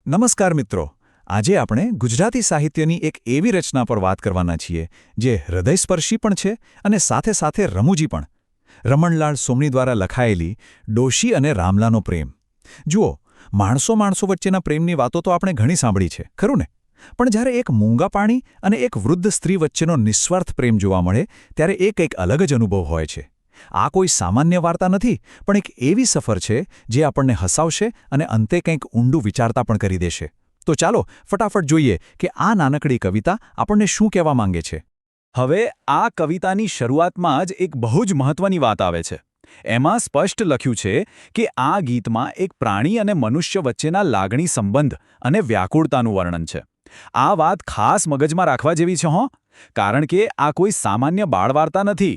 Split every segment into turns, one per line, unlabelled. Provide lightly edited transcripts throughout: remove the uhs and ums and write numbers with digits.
નમસ્કાર મિત્રો, આજે આપણે ગુજરાતી સાહિત્યની એક એવી રચના પર વાત કરવાના છીએ જે હૃદયસ્પર્શી પણ છે અને સાથે સાથે રમૂજી પણ. રમણલાલ સોમણી દ્વારા લખાયેલી ડોશી અને રામલાનો પ્રેમ. જુઓ, માણસો વચ્ચેના પ્રેમની વાતો તો આપણે ઘણી સાંભળી છે, ખરું ને? પણ જ્યારે એક મૂંગા પાણી અને એક વૃદ્ધ સ્ત્રી વચ્ચેનો નિસ્વાર્થ પ્રેમ જોવા મળે ત્યારે એ કંઈક અલગ જ અનુભવ હોય છે. આ કોઈ સામાન્ય વાર્તા નથી, પણ એક એવી સફર છે જે આપણને હસાવશે અને અંતે કંઈક ઊંડું વિચારતા પણ કરી દેશે. તો ચાલો ફટાફટ જોઈએ કે આ નાનકડી કવિતા આપણને શું કહેવા માંગે છે. હવે આ કવિતાની શરૂઆતમાં જ એક બહુ જ મહત્વની વાત આવે છે. એમાં સ્પષ્ટ લખ્યું છે કે આ ગીતમાં એક પ્રાણી અને મનુષ્ય વચ્ચેના લાગણી સંબંધ અને વ્યાકુળતાનું વર્ણન છે. આ વાત ખાસ મગજમાં રાખવા જેવી છે, કારણ કે આ કોઈ સામાન્ય બાળવાર્તા નથી.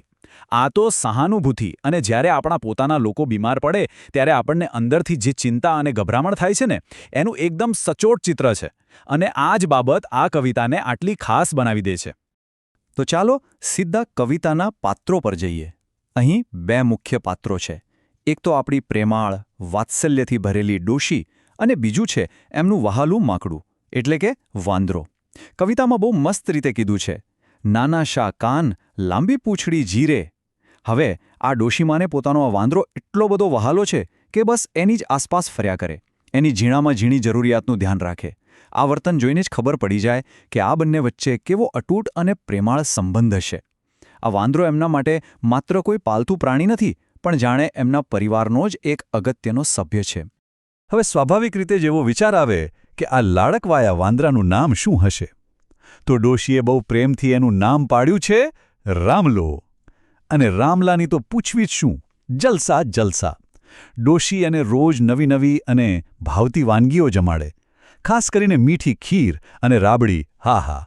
આ તો સહાનુભૂતિ અને જ્યારે આપણા પોતાના લોકો બીમાર પડે ત્યારે આપણને અંદરથી જે ચિંતા અને ગભરામણ થાય છે ને, એનું એકદમ સચોટ ચિત્ર છે. અને આ જ બાબત આ કવિતાને આટલી ખાસ બનાવી દે છે. તો ચાલો સીધા કવિતાના પાત્રો પર જઈએ. અહીં બે મુખ્ય પાત્રો છે. એક તો આપણી પ્રેમાળ, વાત્સલ્યથી ભરેલી ડોશી અને બીજું છે એમનું વહાલું માકડું, એટલે કે વાંદરો. કવિતામાં બહુ મસ્ત રીતે કીધું છે, નાના શા કાન, લાંબી પૂંછડી જીરે. હવે આ ડોશીમાને પોતાનો આ વાંદરો એટલો બધો વહાલો છે કે બસ એની જ આસપાસ ફર્યા કરે, એની ઝીણામાં ઝીણી જરૂરિયાતનું ધ્યાન રાખે. આ વર્તન જોઈને જ ખબર પડી જાય કે આ બંને વચ્ચે કેવો અતૂટ અને પ્રેમાળ સંબંધ હશે. આ વાંદરો એમના માટે માત્ર કોઈ પાલતુ પ્રાણી નથી, પણ જાણે એમના પરિવારનો જ એક અગત્યનો સભ્ય છે. હવે સ્વાભાવિક રીતે જેવો વિચાર આવે કે આ લાડકવાયા વાંદરાનું નામ શું હશે, તો ડોશીએ બહુ પ્રેમથી એનું નામ પાડ્યું છે રામલો. અને રામલાની તો પૂછવી જ શું, જલસા જલસા. ડોશી અને રોજ નવી અને ભાવતી વાનગીઓ જમાડે, ખાસ કરીને મીઠી ખીર અને રાબડી. હા હા,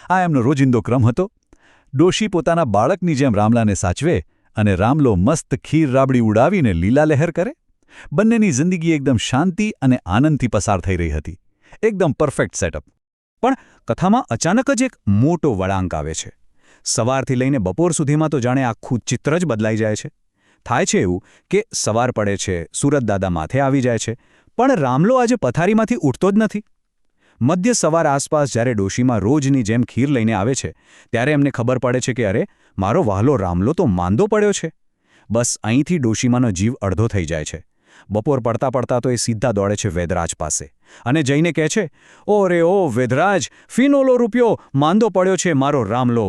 આ એમનો રોજિંદો ક્રમ હતો. ડોશી પોતાના બાળકની જેમ રામલાને સાચવે અને રામલો મસ્ત ખીર રાબડી ઉડાવીને લીલાલહેર કરે. બંનેની જિંદગી એકદમ શાંતિ અને આનંદથી પસાર થઈ રહી હતી. એકદમ પરફેક્ટ સેટઅપ. પણ કથામાં અચાનક જ એક મોટો વળાંક આવે છે. સવારથી લઈને બપોર સુધીમાં તો જાણે આખું ચિત્ર જ બદલાઈ જાય છે. થાય છે એવું કે સવાર પડે છે, સુરતદાદા માથે આવી જાય છે, પણ રામલો આજે પથારીમાંથી ઉઠતો જ નથી. મધ્ય સવાર આસપાસ જ્યારે ડોશીમાં રોજની જેમ ખીર લઈને આવે છે, ત્યારે એમને ખબર પડે છે કે અરે, મારો વહાલો રામલો તો માંદો પડ્યો છે. બસ અહીંથી ડોશીમાનો જીવ અડધો થઈ જાય છે. બપોર પડતા તો એ સીધા દોડે છે વેદરાજ પાસે અને જઈને કહે છે, ઓ રે ઓ વેદરાજ, ફીનોલો રૂપિયો, માંદો પડ્યો છે મારો રામલો.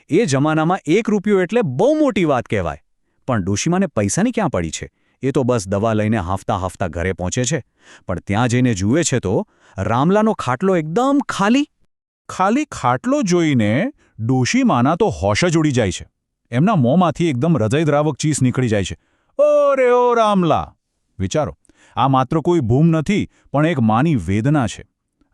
એ જમાનામાં 1 રૂપિયો એટલે બહુ મોટી વાત કહેવાય. પણ ડોશીમાને પૈસાની ક્યાં પડી છે? એ તો બસ દવા લઈને હાંફતા ઘરે પહોંચે છે. પણ ત્યાં જઈને જુએ છે તો રામલાનો ખાટલો એકદમ ખાલી. ખાટલો જોઈને ડોશીમાના તો હોશ જ ઉડી જાય છે. એમના મોંમાંથી એકદમ હૃદયદ્રાવક ચીસ નીકળી જાય છે. ઓ રે ઓ રામલા! વિચારો, આ માત્ર કોઈ ભૂમ નથી, પણ એક માની વેદના છે.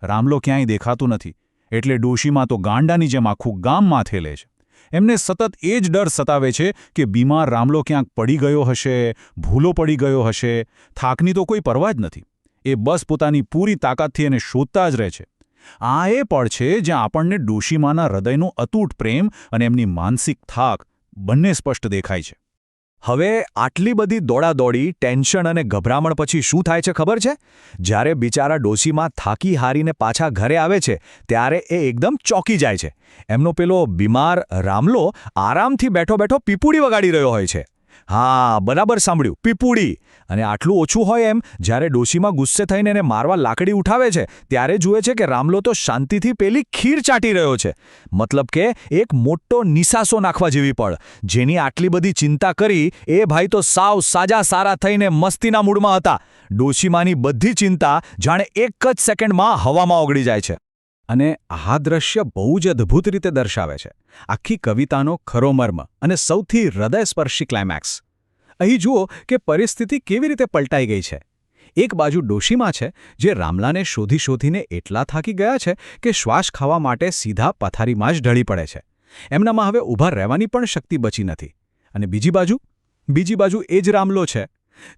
રામલો ક્યાંય દેખાતો નથી, એટલે ડોશીમાં તો ગાંડાની જેમ આખું ગામ માથે લે છે. એમને સતત એ જ ડર સતાવે છે કે બીમાર રામલો ક્યાંક પડી ગયો હશે, ભૂલો પડી ગયો હશે. થાકની તો કોઈ પરવા જ નથી. એ બસ પોતાની પૂરી તાકાતથી એને શોધતા જ રહે છે. આ એ પળ છે જ્યાં આપણને ડોશીમાના હૃદયનો અતૂટ પ્રેમ અને એમની માનસિક થાક બંને સ્પષ્ટ દેખાય છે. હવે આટલી બધી દોડાદોડી, ટેન્શન અને ગભરામણ પછી શું થાય છે ખબર છે? જ્યારે બિચારા ડોશીમાં થાકી હારીને પાછા ઘરે આવે છે ત્યારે એ એકદમ ચોંકી જાય છે. એમનો પેલો બીમાર રામલો આરામથી બેઠો પીપુડી વગાડી રહ્યો હોય છે. હા, બરાબર સાંભળ્યું, પીપુડી. અને આટલું ઓછું હોય એમ, જ્યારે ડોશીમાં ગુસ્સે થઈને એને મારવા લાકડી ઉઠાવે છે ત્યારે જુએ છે કે રામલો તો શાંતિથી પેલી ખીર ચાટી રહ્યો છે. મતલબ કે એક મોટો નિસાસો નાખવા જેવી પળ. જેની આટલી બધી ચિંતા કરી એ ભાઈ તો સાવ સાજા સારા થઈને મસ્તીના મૂડમાં હતા. ડોશીમાની બધી ચિંતા જાણે એક જ સેકન્ડમાં હવામાં ઓગળી જાય છે. અને આ દ્રશ્ય બહુ જ અદ્ભુત રીતે દર્શાવે છે આખી કવિતાનો ખરો મર્મ અને સૌથી હૃદયસ્પર્શી ક્લાઇમેક્સ. અહીં જુઓ કે પરિસ્થિતિ કેવી રીતે પલટાઈ ગઈ છે. એક બાજુ ડોશીમા છે જે રામલાને શોધીને એટલા થાકી ગયા છે કે શ્વાસ ખાવા માટે સીધા પથારીમાં જ ઢળી પડે છે. એમનામાં હવે ઊભા રહેવાની પણ શક્તિ બચી નથી. અને બીજી બાજુ એ જ રામલો છે.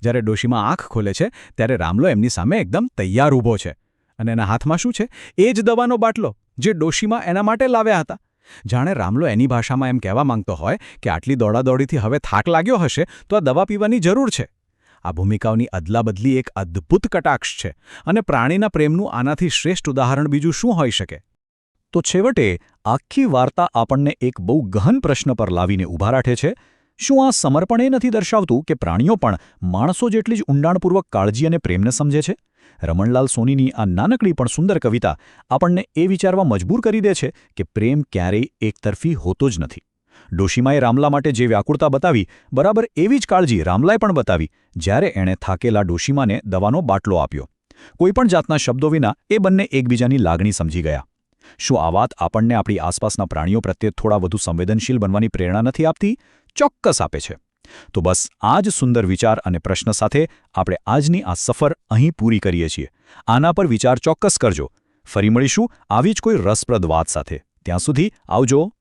જ્યારે ડોશીમા આંખ ખોલે છે ત્યારે રામલો એમની સામે એકદમ તૈયાર ઊભો છે. અને એના હાથમાં શું છે? એ જ દવાનો બાટલો જે ડોશીમા એના માટે લાવ્યા હતા. જાણે રામલો એની ભાષામાં એમ કહેવા માંગતો હોય કે આટલી દોડાદોડીથી હવે થાક લાગ્યો હશે તો આ દવા પીવાની જરૂર છે.
આ ભૂમિકાઓની અદલાબદલી એક અદ્ભુત કટાક્ષ છે અને પ્રાણીના પ્રેમનું આનાથી શ્રેષ્ઠ ઉદાહરણ બીજું શું હોઈ શકે?
તો છેવટે આખી વાર્તા આપણને એક બહુ ગહન પ્રશ્ન પર લાવીને ઊભા રાખે છે. શું આ સમર્પણ એ નથી દર્શાવતું કે પ્રાણીઓ પણ માણસો જેટલી જ ઊંડાણપૂર્વક કાળજી અને પ્રેમને સમજે છે? રમણલાલ સોનીની આ નાનકડી પણ સુંદર કવિતા આપણને એ વિચારવા મજબૂર કરી દે છે કે પ્રેમ ક્યારેય એકતરફી હોતો જ નથી. ડોશીમાએ રામલા માટે જે વ્યાકુળતા બતાવી, બરાબર એવી જ કાળજી રામલાએ પણ બતાવી જ્યારે એણે થાકેલા ડોશીમાને દવાનો બાટલો આપ્યો. કોઈપણ જાતના શબ્દો વિના એ બંને એકબીજાની લાગણી સમજી ગયા. શું આ વાત આપણને આપણી આસપાસના પ્રાણીઓ પ્રત્યે થોડા વધુ સંવેદનશીલ બનવાની પ્રેરણા નથી આપતી? ચોક્કસ આપે છે. તો બસ આ જ સુંદર વિચાર અને પ્રશ્ન સાથે આપણે આજની આ સફર અહીં પૂરી કરીએ છીએ. આના પર વિચાર ચોક્કસ કરજો. ફરી મળીશું આવી જ કોઈ રસપ્રદ વાત સાથે. ત્યાં સુધી આવજો.